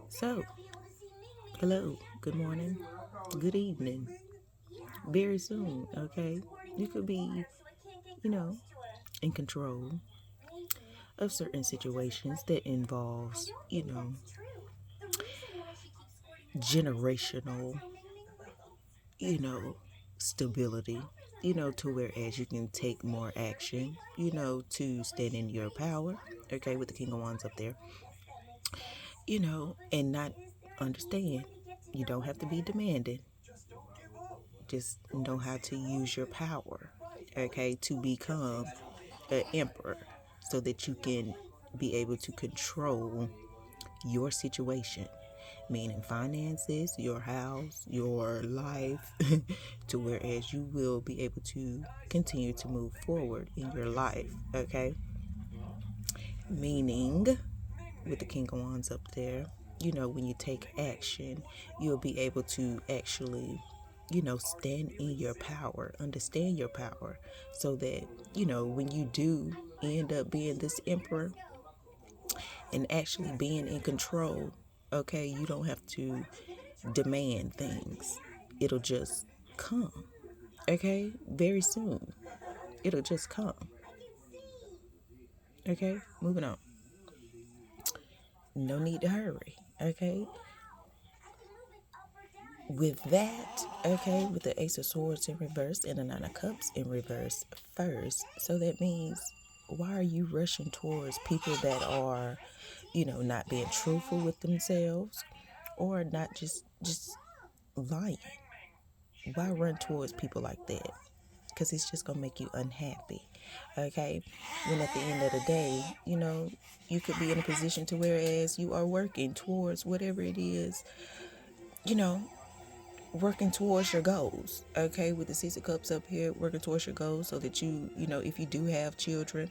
So, hello, good morning, good evening, very soon, okay? You could be, you know, in control of certain situations that involves, generational, you know, stability, to whereas you can take more action, to stand in your power, okay, with the King of Wands up there, and not understand. You don't have to be demanding. Just know how to use your power, okay, to become an emperor so that you can be able to control your situation, meaning finances, your house, your life, to whereas you will be able to continue to move forward in your life, okay? Meaning, with the King of Wands up there, when you take action, you'll be able to actually, stand in your power, understand your power, so that, when you do end up being this emperor and actually being in control, okay, you don't have to demand things. It'll just come, okay, very soon. It'll just come, okay, moving on. No need to hurry, okay? With that, okay, with the Ace of Swords in reverse and the Nine of Cups in reverse first, so that means why are you rushing towards people that are, not being truthful with themselves or not just lying? Why run towards people like that? Because it's just gonna make you unhappy, okay? When at the end of the day, you could be in a position to whereas you are working towards whatever it is, you know working towards your goals, okay, with the Six of Cups up here, working towards your goals so that if you do have children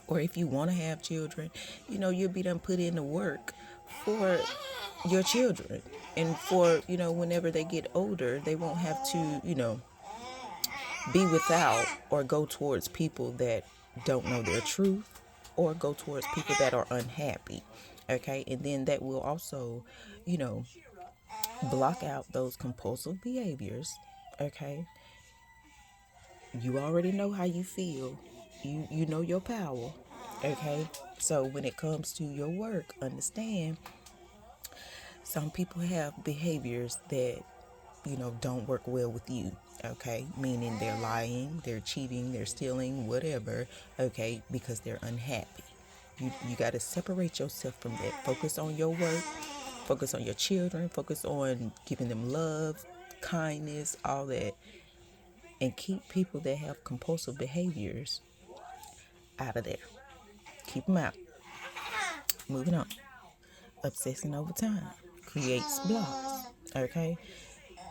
or if you want to have children, you'll be done put in the work for your children, and for whenever they get older they won't have to be without or go towards people that don't know their truth or go towards people that are unhappy, okay? And then that will also you know block out those compulsive behaviors, okay? You already know how you feel. You know your power, okay? So when it comes to your work, understand some people have behaviors that don't work well with you, okay? Meaning they're lying, they're cheating, they're stealing, whatever, okay? Because they're unhappy. You got to separate yourself from that. Focus on your work, focus on your children, focus on giving them love, kindness, all that, and keep people that have compulsive behaviors out of there. Keep them out. Moving on. Obsessing over time creates blocks, okay?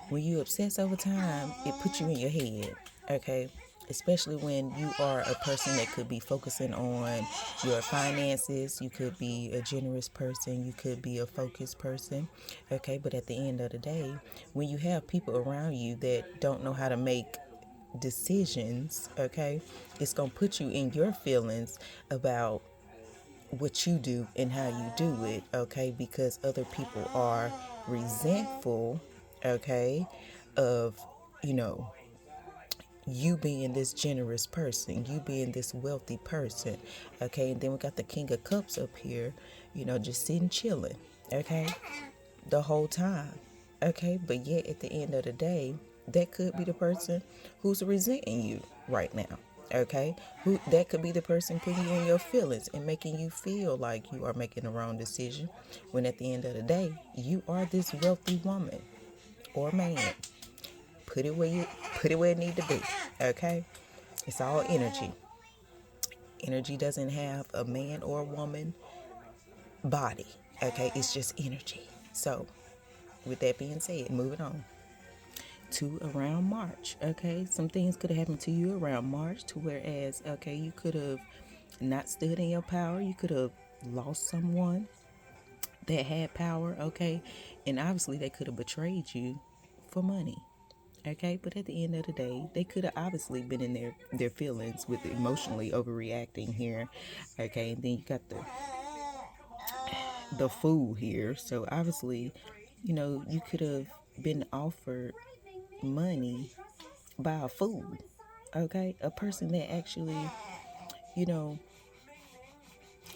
When you obsess over time, it puts you in your head, okay? Especially when you are a person that could be focusing on your finances. You could be a generous person. You could be a focused person, okay? But at the end of the day, when you have people around you that don't know how to make decisions, okay, it's going to put you in your feelings about what you do and how you do it, okay, because other people are resentful, okay, of, you know, you being this generous person, you being this wealthy person, okay. And then we got the King of Cups up here, just sitting chilling, okay, the whole time, okay. But yet at the end of the day, that could be the person who's resenting you right now, okay. Who that could be the person putting you in your feelings and making you feel like you are making the wrong decision, when at the end of the day you are this wealthy woman or man. Put it where it need to be, okay. It's all energy. Energy doesn't have a man or a woman body, okay. It's just energy. So with that being said, moving on to around March, okay? Some things could have happened to you around March to whereas, okay, you could have not stood in your power. You could have lost someone that had power, okay? And obviously they could have betrayed you for money, Okay, but at the end of the day, they could have obviously been in their feelings with emotionally overreacting here. Okay, and then you got the fool here. So obviously, you could have been offered money by a fool. Okay, a person that actually, you know,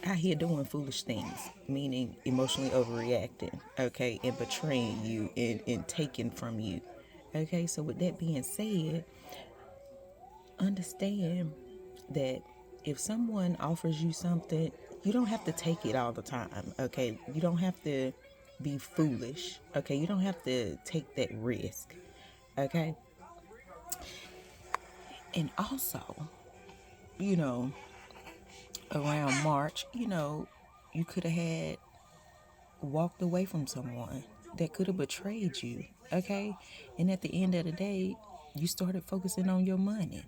out here doing foolish things, meaning emotionally overreacting, okay, and betraying you and taking from you. Okay, so with that being said, understand that if someone offers you something, you don't have to take it all the time, okay? You don't have to be foolish, okay? You don't have to take that risk, okay? And also, you know, around March, you could have had walked away from someone that could have betrayed you, okay? And at the end of the day, you started focusing on your money.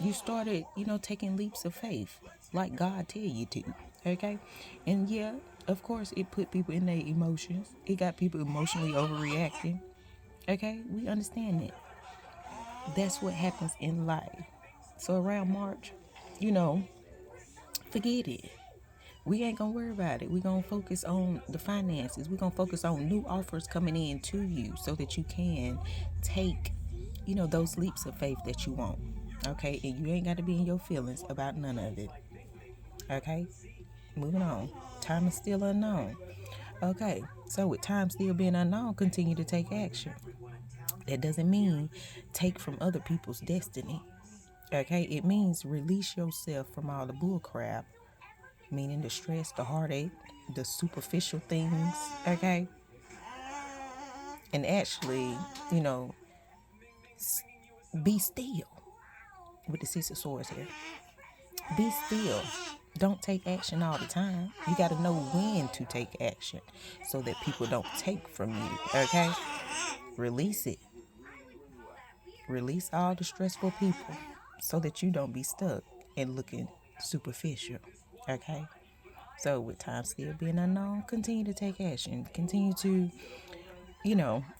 You started, taking leaps of faith like God tell you to, okay? And yeah, of course, it put people in their emotions. It got people emotionally overreacting, okay? We understand that. That's what happens in life. So around March, you know, forget it. We ain't gonna worry about it. We gonna focus on the finances. We gonna focus on new offers coming in to you so that you can take, those leaps of faith that you want. Okay, and you ain't got to be in your feelings about none of it. Okay, moving on. Time is still unknown. Okay, so with time still being unknown, continue to take action. That doesn't mean take from other people's destiny. Okay, it means release yourself from all the bull crap, meaning the stress, the heartache, the superficial things. Okay, and actually, you know, be still with the Six of Swords here. Be still. Don't take action all the time. You got to know when to take action so that people don't take from you. Okay? Release it. Release all the stressful people so that you don't be stuck and looking superficial. Okay? So, with time still being unknown, continue to take action. Continue to,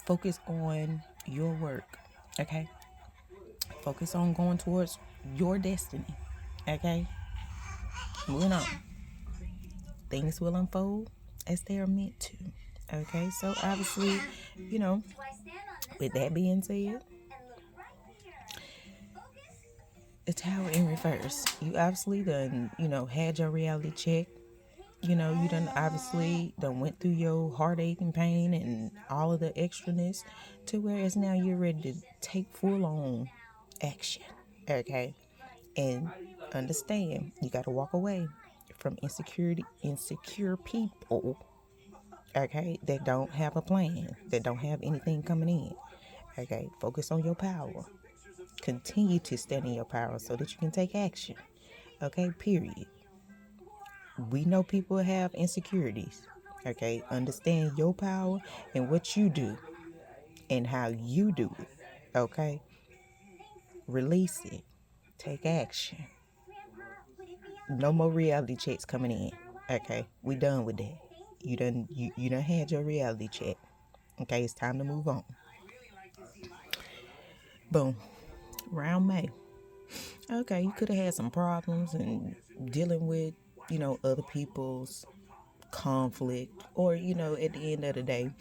focus on your work. Okay? Focus on going towards your destiny. Okay? Moving on. Things will unfold as they are meant to. Okay, so obviously, you know, with that being said, the Tower in reverse. You obviously done, had your reality check. You done obviously done went through your heartache and pain and all of the extraness to whereas now you're ready to take full on action. Okay, and understand you got to walk away from insecure people, okay, that don't have a plan, that don't have anything coming in. Okay, focus on your power. Continue to stand in your power so that you can take action. Okay, period. We know people have insecurities. Okay, understand your power and what you do and how you do it. Okay, release it. Take action. No more reality checks coming in. Okay, we done with that. You done had your reality check. Okay, it's time to move on. Boom. Round May. Okay, you could have had some problems and dealing with, other people's conflict. Or, at the end of the day,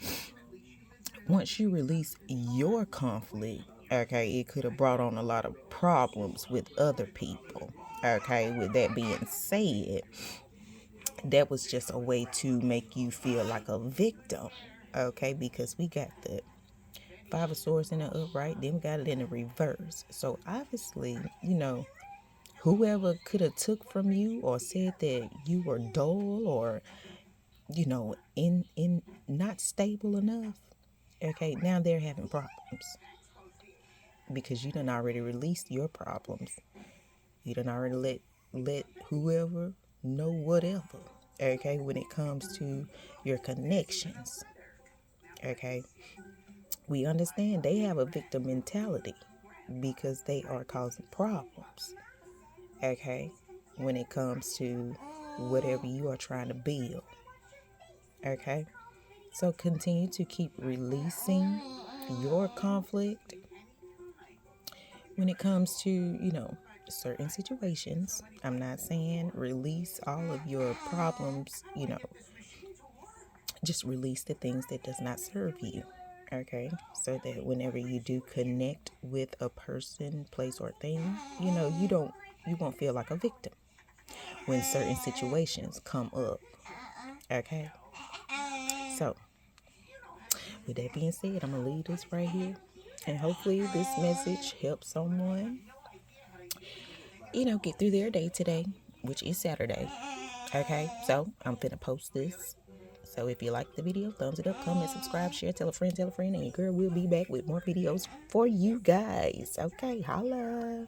once you release your conflict, okay, it could have brought on a lot of problems with other people. Okay, with that being said, that was just a way to make you feel like a victim. Okay, because we got the Five of Swords in the upright, then we got it in the reverse. So obviously, whoever could have took from you or said that you were dull or, in not stable enough, okay, now they're having problems because you done already released your problems. You done already let whoever know whatever, okay, when it comes to your connections. Okay, we understand they have a victim mentality because they are causing problems. Okay, when it comes to whatever you are trying to build. Okay, so continue to keep releasing your conflict. when it comes to, certain situations, I'm not saying release all of your problems, just release the things that does not serve you. Okay, so that whenever you do connect with a person, place, or thing, you won't feel like a victim when certain situations come up. Okay, so with that being said, I'm gonna leave this right here, and hopefully this message helps someone, get through their day today, which is Saturday. Okay, so I'm finna post this. So if you like the video, thumbs it up, comment, subscribe, share, tell a friend, and your girl will be back with more videos for you guys. Okay, holla.